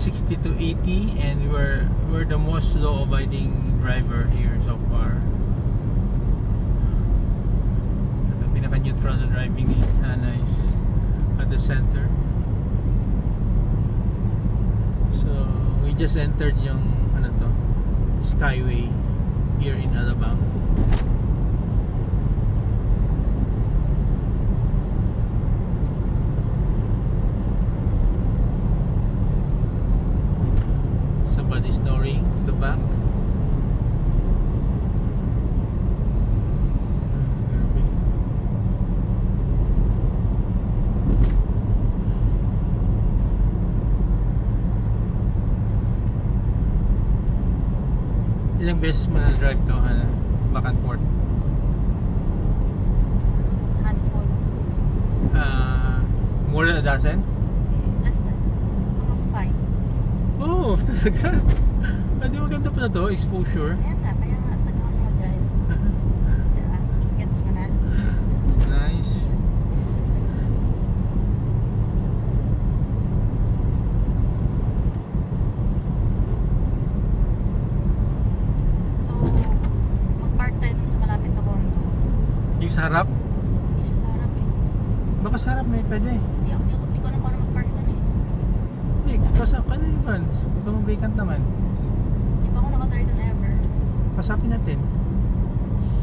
60 to 80 and we're the most law abiding driver here so far. Ito pinaka neutral na driving ni Hannah is at the center. So we just entered yung ano to, Skyway here in Alabang. Somebody snoring at the back. Grabe. Ilang beses mo na-drive to, Hannah? Back and forth? Handful. More than a dozen? Less than. Mga 5. Oh, talaga? Pwede maganda pala to, exposure. Kaya nga, nagkakaroon mo drive. Diba? Gets mo na. Nice. So, mag-park tayo dun sa malapit sa condo. Yung sa harap? Hindi siya sa harap eh. Baka sa harap may pwede. Hindi ko na paano mag-park dun eh. Hindi, kasak ka na yung vans. Kung vacant naman. Hindi pa ako nakatry dun ever. Kasapin natin.